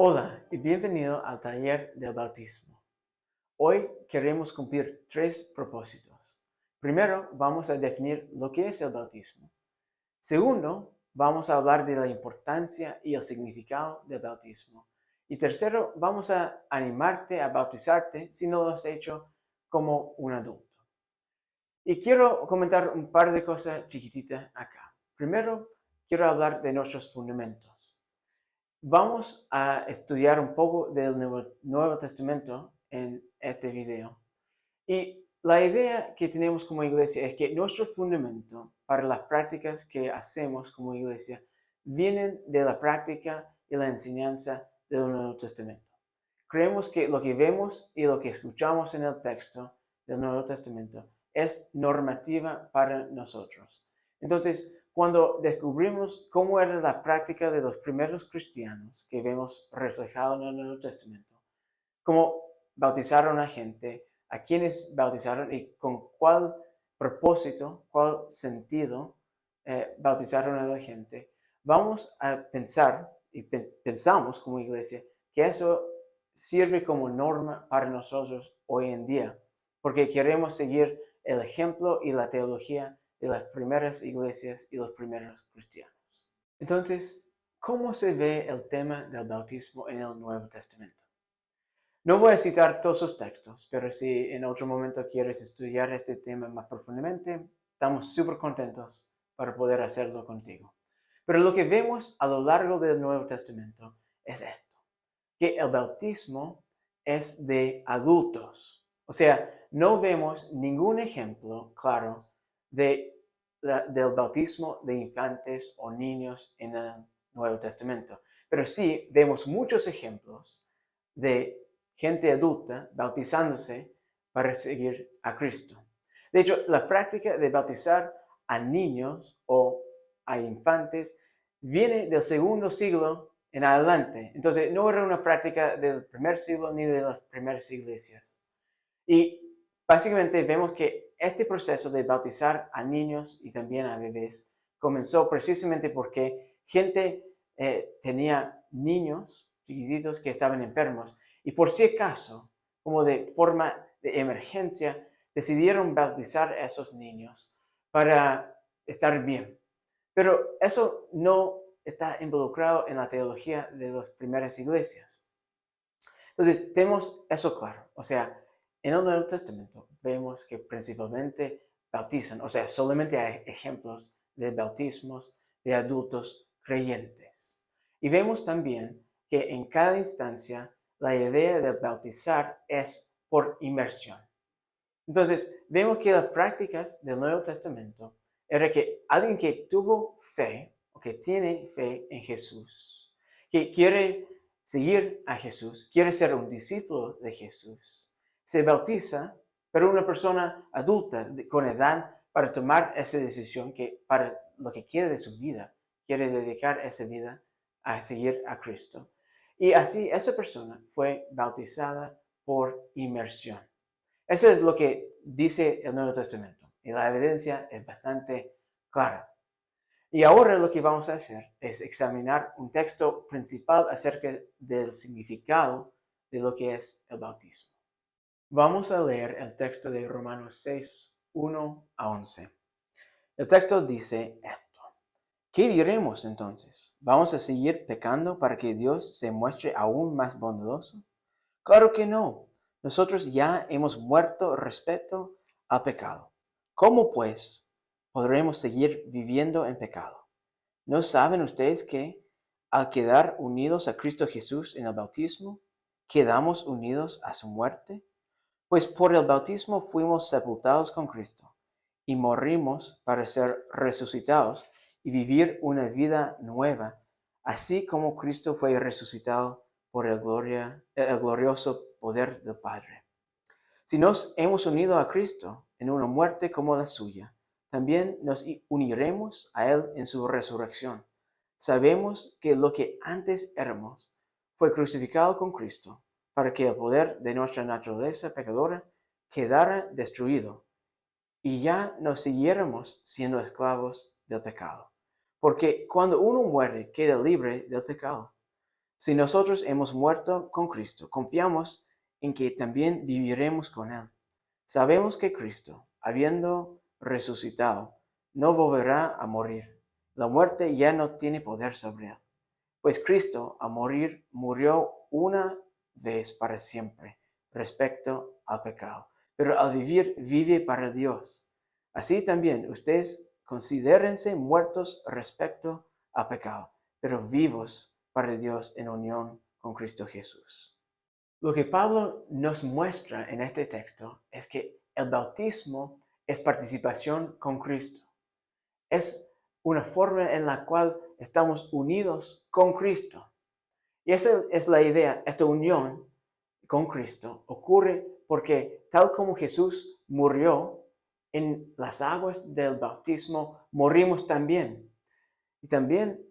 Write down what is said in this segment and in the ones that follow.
Hola y bienvenido al taller del bautismo. Hoy queremos cumplir tres propósitos. Primero, vamos a definir lo que es el bautismo. Segundo, vamos a hablar de la importancia y el significado del bautismo. Y tercero, vamos a animarte a bautizarte si no lo has hecho como un adulto. Y quiero comentar un par de cosas chiquititas acá. Primero, quiero hablar de nuestros fundamentos. Vamos a estudiar un poco del Nuevo Testamento en este video. Y la idea que tenemos como iglesia es que nuestro fundamento para las prácticas que hacemos como iglesia vienen de la práctica y la enseñanza del Nuevo Testamento. Creemos que lo que vemos y lo que escuchamos en el texto del Nuevo Testamento es normativa para nosotros. Entonces, cuando descubrimos cómo era la práctica de los primeros cristianos que vemos reflejado en el Nuevo Testamento, cómo bautizaron a gente, a quienes bautizaron y con cuál propósito, cuál sentido bautizaron a la gente, vamos a pensar y pensamos como iglesia que eso sirve como norma para nosotros hoy en día, porque queremos seguir el ejemplo y la teología de las primeras iglesias y los primeros cristianos. Entonces, ¿cómo se ve el tema del bautismo en el Nuevo Testamento? No voy a citar todos sus textos, pero si en otro momento quieres estudiar este tema más profundamente, estamos súper contentos para poder hacerlo contigo. Pero lo que vemos a lo largo del Nuevo Testamento es esto, que el bautismo es de adultos. O sea, no vemos ningún ejemplo claro del bautismo de infantes o niños en el Nuevo Testamento. Pero sí vemos muchos ejemplos de gente adulta bautizándose para seguir a Cristo. De hecho, la práctica de bautizar a niños o a infantes viene del segundo siglo en adelante. Entonces, no era una práctica del primer siglo ni de las primeras iglesias. Y básicamente vemos que este proceso de bautizar a niños y también a bebés comenzó precisamente porque gente tenía niños chiquititos que estaban enfermos y por si acaso, como de forma de emergencia, decidieron bautizar a esos niños para estar bien. Pero eso no está involucrado en la teología de las primeras iglesias. Entonces, tenemos eso claro. O sea, en el Nuevo Testamento vemos que principalmente bautizan, o sea, solamente hay ejemplos de bautismos de adultos creyentes. Y vemos también que en cada instancia la idea de bautizar es por inmersión. Entonces, vemos que las prácticas del Nuevo Testamento era que alguien que tuvo fe o que tiene fe en Jesús, que quiere seguir a Jesús, quiere ser un discípulo de Jesús, se bautiza, pero una persona adulta con edad para tomar esa decisión que para lo que quiere de su vida, quiere dedicar esa vida a seguir a Cristo. Y así esa persona fue bautizada por inmersión. Eso es lo que dice el Nuevo Testamento y la evidencia es bastante clara. Y ahora lo que vamos a hacer es examinar un texto principal acerca del significado de lo que es el bautismo. Vamos a leer el texto de Romanos 6, 1 a 11. El texto dice esto. ¿Qué diremos entonces? ¿Vamos a seguir pecando para que Dios se muestre aún más bondadoso? Claro que no. Nosotros ya hemos muerto respecto al pecado. ¿Cómo pues podremos seguir viviendo en pecado? ¿No saben ustedes que al quedar unidos a Cristo Jesús en el bautismo, quedamos unidos a su muerte? Pues por el bautismo fuimos sepultados con Cristo y morimos para ser resucitados y vivir una vida nueva, así como Cristo fue resucitado por el glorioso poder del Padre. Si nos hemos unido a Cristo en una muerte como la suya, también nos uniremos a Él en su resurrección. Sabemos que lo que antes éramos fue crucificado con Cristo para que el poder de nuestra naturaleza pecadora quedara destruido y ya no siguiéramos siendo esclavos del pecado. Porque cuando uno muere, queda libre del pecado. Si nosotros hemos muerto con Cristo, confiamos en que también viviremos con Él. Sabemos que Cristo, habiendo resucitado, no volverá a morir. La muerte ya no tiene poder sobre Él. Pues Cristo, a morir, murió una vez para siempre respecto al pecado, pero al vivir, vive para Dios. Así también ustedes considérense muertos respecto al pecado, pero vivos para Dios en unión con Cristo Jesús. Lo que Pablo nos muestra en este texto es que el bautismo es participación con Cristo. Es una forma en la cual estamos unidos con Cristo. Y esa es la idea, esta unión con Cristo ocurre porque tal como Jesús murió en las aguas del bautismo, morimos también. Y también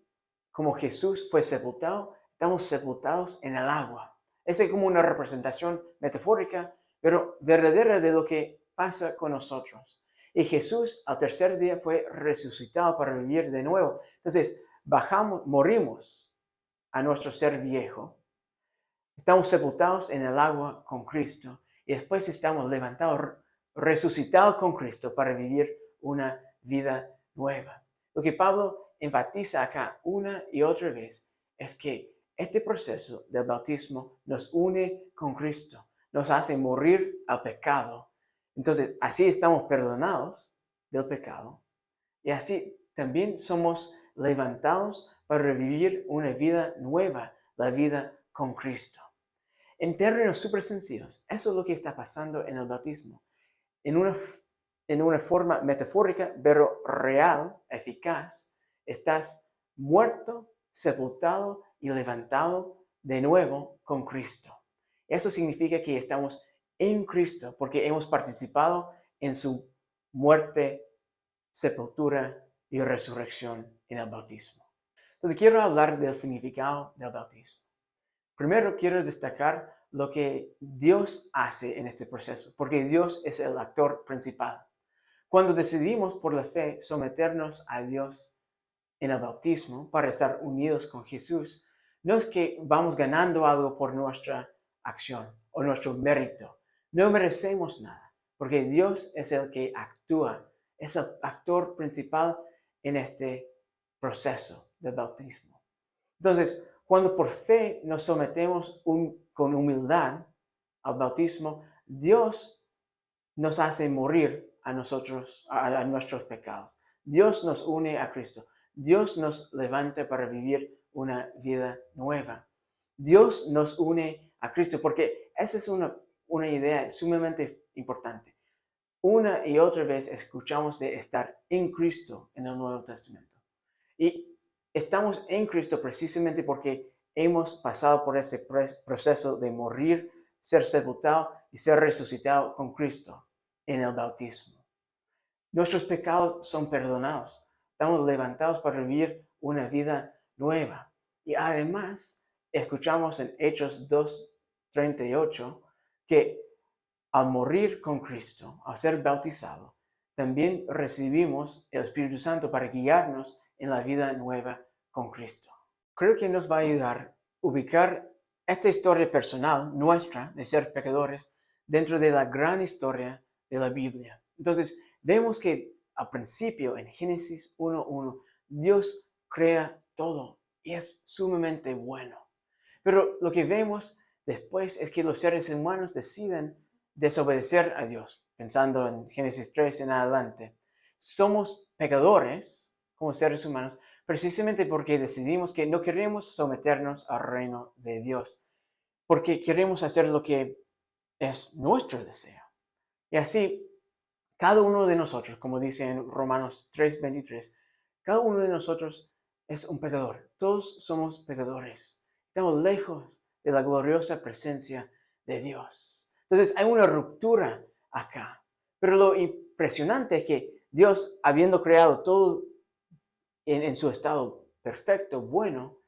como Jesús fue sepultado, estamos sepultados en el agua. Esa es como una representación metafórica, pero verdadera de lo que pasa con nosotros. Y Jesús al tercer día fue resucitado para vivir de nuevo. Entonces, morimos a nuestro ser viejo. Estamos sepultados en el agua con Cristo y después estamos levantados, resucitados con Cristo para vivir una vida nueva. Lo que Pablo enfatiza acá una y otra vez es que este proceso del bautismo nos une con Cristo, nos hace morir al pecado. Entonces, así estamos perdonados del pecado y así también somos levantados para vivir una vida nueva, la vida con Cristo. En términos súper sencillos, eso es lo que está pasando en el bautismo. En una forma metafórica, pero real, eficaz, estás muerto, sepultado y levantado de nuevo con Cristo. Eso significa que estamos en Cristo porque hemos participado en su muerte, sepultura y resurrección en el bautismo. Entonces quiero hablar del significado del bautismo. Primero quiero destacar lo que Dios hace en este proceso, porque Dios es el actor principal. Cuando decidimos por la fe someternos a Dios en el bautismo para estar unidos con Jesús, no es que vamos ganando algo por nuestra acción o nuestro mérito. No merecemos nada, porque Dios es el que actúa, es el actor principal en este proceso del bautismo. Entonces, cuando por fe nos sometemos con humildad al bautismo, Dios nos hace morir a nosotros, a nuestros pecados. Dios nos une a Cristo. Dios nos levanta para vivir una vida nueva. Dios nos une a Cristo, porque esa es una idea sumamente importante. Una y otra vez escuchamos de estar en Cristo en el Nuevo Testamento. Y estamos en Cristo precisamente porque hemos pasado por ese proceso de morir, ser sepultado y ser resucitado con Cristo en el bautismo. Nuestros pecados son perdonados. Estamos levantados para vivir una vida nueva. Y además, escuchamos en Hechos 2:38 que al morir con Cristo, al ser bautizado, también recibimos el Espíritu Santo para guiarnos en la vida nueva con Cristo. Creo que nos va a ayudar a ubicar esta historia personal nuestra de ser pecadores dentro de la gran historia de la Biblia. Entonces, vemos que al principio, en Génesis 1:1, Dios crea todo y es sumamente bueno. Pero lo que vemos después es que los seres humanos deciden desobedecer a Dios, pensando en Génesis 3 en adelante. Somos pecadores como seres humanos precisamente porque decidimos que no queremos someternos al reino de Dios, porque queremos hacer lo que es nuestro deseo. Y así, cada uno de nosotros, como dice en Romanos 3:23, cada uno de nosotros es un pecador. Todos somos pecadores. Estamos lejos de la gloriosa presencia de Dios. Entonces hay una ruptura acá. Pero lo impresionante es que Dios, habiendo creado todo en su estado perfecto, bueno,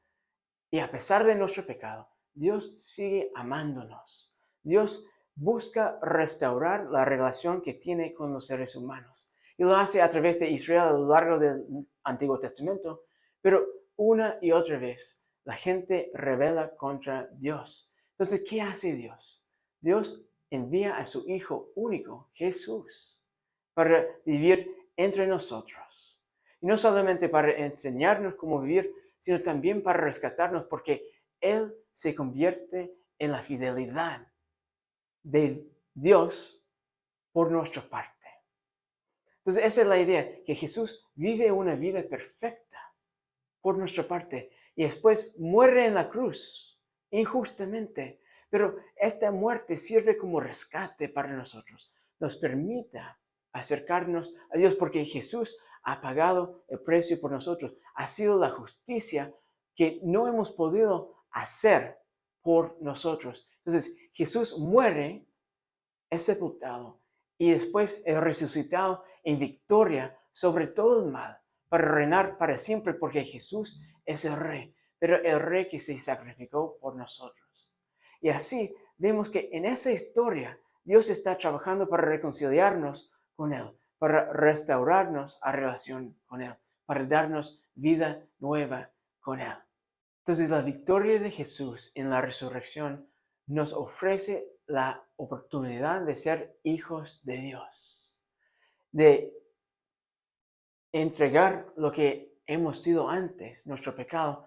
y a pesar de nuestro pecado, Dios sigue amándonos. Dios busca restaurar la relación que tiene con los seres humanos. Y lo hace a través de Israel a lo largo del Antiguo Testamento, pero una y otra vez la gente rebela contra Dios. Entonces, ¿qué hace Dios? Dios envía a su Hijo único, Jesús, para vivir entre nosotros. Y no solamente para enseñarnos cómo vivir, sino también para rescatarnos, porque Él se convierte en la fidelidad de Dios por nuestra parte. Entonces, esa es la idea, que Jesús vive una vida perfecta por nuestra parte y después muere en la cruz injustamente. Pero esta muerte sirve como rescate para nosotros. Nos permita acercarnos a Dios porque Jesús ha pagado el precio por nosotros. Ha sido la justicia que no hemos podido hacer por nosotros. Entonces, Jesús muere, es sepultado y después es resucitado en victoria sobre todo el mal para reinar para siempre porque Jesús es el Rey, pero el Rey que se sacrificó por nosotros. Y así vemos que en esa historia Dios está trabajando para reconciliarnos con Él, para restaurarnos a relación con Él, para darnos vida nueva con Él. Entonces la victoria de Jesús en la resurrección nos ofrece la oportunidad de ser hijos de Dios, de entregar lo que hemos sido antes, nuestro pecado,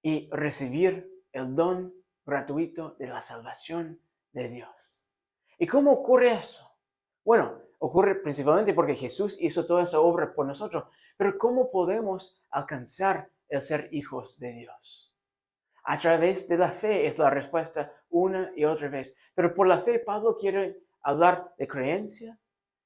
y recibir el don gratuito de la salvación de Dios. ¿Y cómo ocurre eso? Bueno, ocurre principalmente porque Jesús hizo toda esa obra por nosotros, pero ¿cómo podemos alcanzar el ser hijos de Dios? A través de la fe es la respuesta una y otra vez. Pero por la fe Pablo quiere hablar de creencia,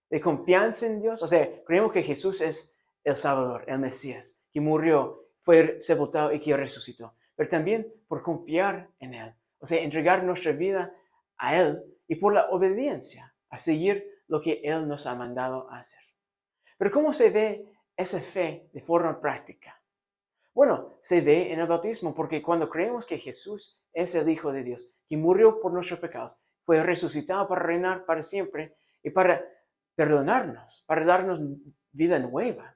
de confianza en Dios. O sea, creemos que Jesús es el Salvador, el Mesías, que murió, fue sepultado y que resucitó. Pero también por confiar en Él. O sea, entregar nuestra vida a Él y por la obediencia, a seguir lo que Él nos ha mandado a hacer. Pero ¿cómo se ve esa fe de forma práctica? Bueno, se ve en el bautismo porque cuando creemos que Jesús es el Hijo de Dios, que murió por nuestros pecados, fue resucitado para reinar para siempre y para perdonarnos, para darnos vida nueva,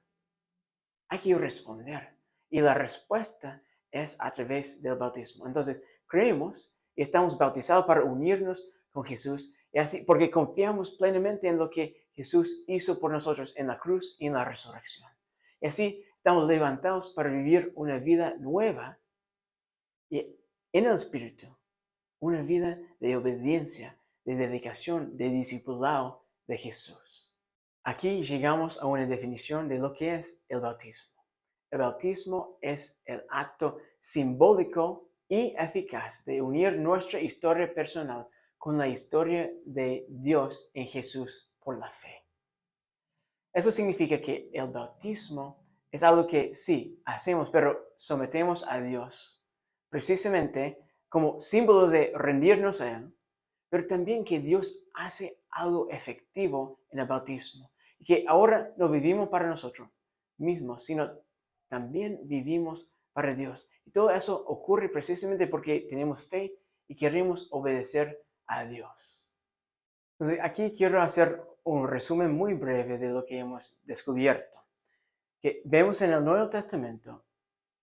hay que responder. Y la respuesta es a través del bautismo. Entonces, creemos y estamos bautizados para unirnos con Jesús, y así, porque confiamos plenamente en lo que Jesús hizo por nosotros en la cruz y en la resurrección. Y así estamos levantados para vivir una vida nueva y en el Espíritu, una vida de obediencia, de dedicación, de discipulado de Jesús. Aquí llegamos a una definición de lo que es el bautismo. El bautismo es el acto simbólico y eficaz de unir nuestra historia personal con la historia de Dios en Jesús por la fe. Eso significa que el bautismo es algo que sí hacemos, pero sometemos a Dios, precisamente como símbolo de rendirnos a Él, pero también que Dios hace algo efectivo en el bautismo, y que ahora no vivimos para nosotros mismos, sino también vivimos para Dios. Y todo eso ocurre precisamente porque tenemos fe y queremos obedecer a Dios. Entonces, aquí quiero hacer un resumen muy breve de lo que hemos descubierto. Que vemos en el Nuevo Testamento,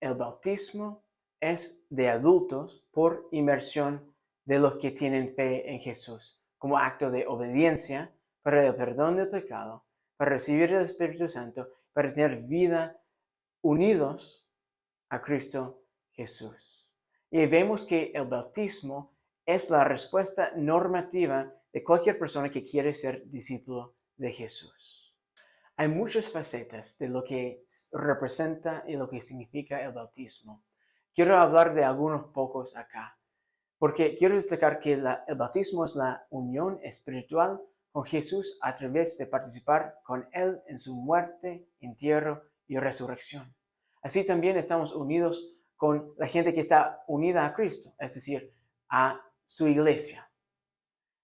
el bautismo es de adultos por inmersión de los que tienen fe en Jesús, como acto de obediencia para el perdón del pecado, para recibir el Espíritu Santo, para tener vida unidos a Cristo Jesús. Y vemos que el bautismo es la respuesta normativa de cualquier persona que quiere ser discípulo de Jesús. Hay muchas facetas de lo que representa y lo que significa el bautismo. Quiero hablar de algunos pocos acá, porque quiero destacar que el bautismo es la unión espiritual con Jesús a través de participar con Él en su muerte, entierro y resurrección. Así también estamos unidos con la gente que está unida a Cristo, es decir, a su iglesia.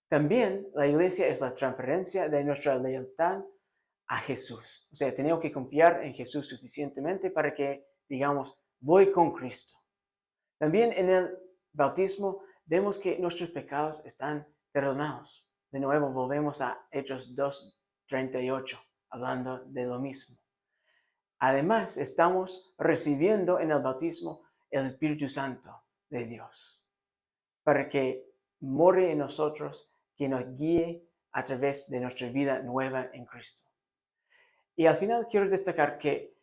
También la iglesia es la transferencia de nuestra lealtad a Jesús. O sea, tenemos que confiar en Jesús suficientemente para que digamos, voy con Cristo. También en el bautismo vemos que nuestros pecados están perdonados. De nuevo volvemos a Hechos 2:38, hablando de lo mismo. Además, estamos recibiendo en el bautismo el Espíritu Santo de Dios, para que more en nosotros, que nos guíe a través de nuestra vida nueva en Cristo. Y al final quiero destacar que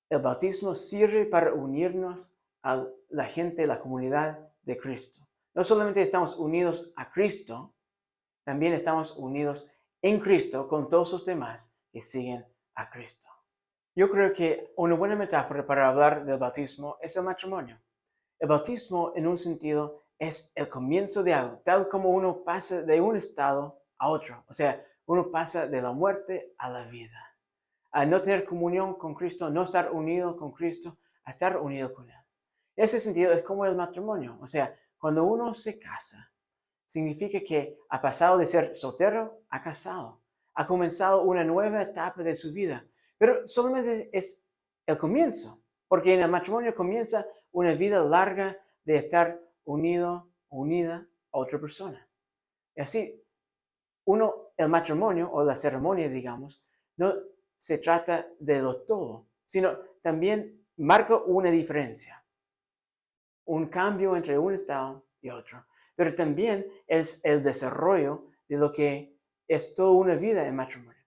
el bautismo sirve para unirnos a la gente, la comunidad de Cristo. No solamente estamos unidos a Cristo, también estamos unidos en Cristo con todos los demás que siguen a Cristo. Yo creo que una buena metáfora para hablar del bautismo es el matrimonio. El bautismo, en un sentido, es el comienzo de algo, tal como uno pasa de un estado a otro. O sea, uno pasa de la muerte a la vida. A no tener comunión con Cristo, no estar unido con Cristo, a estar unido con Él. En ese sentido, es como el matrimonio. O sea, cuando uno se casa, significa que ha pasado de ser soltero a casado. Ha comenzado una nueva etapa de su vida. Pero solamente es el comienzo, porque en el matrimonio comienza una vida larga de estar unido o unida a otra persona. Y así, el matrimonio o la ceremonia, digamos, no se trata de lo todo, sino también marca una diferencia, un cambio entre un estado y otro. Pero también es el desarrollo de lo que es toda una vida en matrimonio.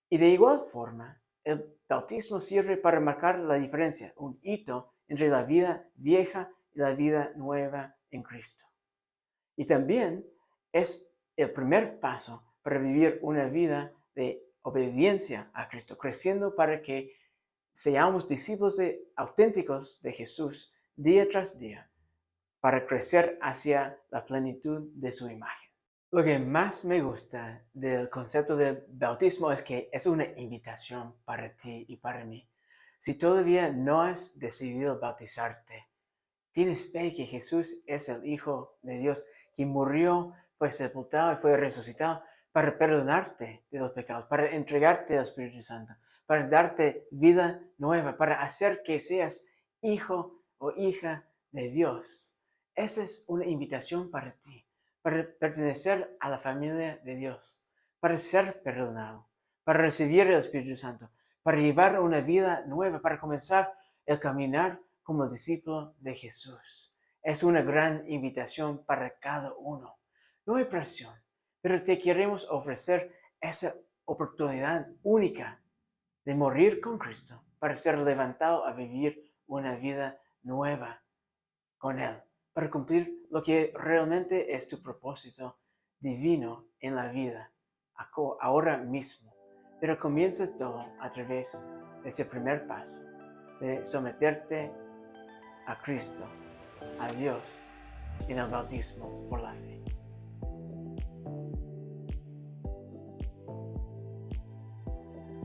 Y de igual forma, el bautismo sirve para marcar la diferencia, un hito entre la vida vieja y la vida nueva en Cristo. Y también es el primer paso para vivir una vida de obediencia a Cristo, creciendo para que seamos discípulos auténticos de Jesús día tras día, para crecer hacia la plenitud de su imagen. Lo que más me gusta del concepto del bautismo es que es una invitación para ti y para mí. Si todavía no has decidido bautizarte, tienes fe que Jesús es el Hijo de Dios, quien murió, fue sepultado y fue resucitado para perdonarte de los pecados, para entregarte al Espíritu Santo, para darte vida nueva, para hacer que seas hijo o hija de Dios. Esa es una invitación para ti, para pertenecer a la familia de Dios, para ser perdonado, para recibir el Espíritu Santo, para llevar una vida nueva, para comenzar el caminar como discípulo de Jesús. Es una gran invitación para cada uno. No hay presión, pero te queremos ofrecer esa oportunidad única de morir con Cristo para ser levantado a vivir una vida nueva con Él, para cumplir lo que realmente es tu propósito divino en la vida, ahora mismo. Pero comienza todo a través de ese primer paso, de someterte a Cristo, a Dios, en el bautismo por la fe.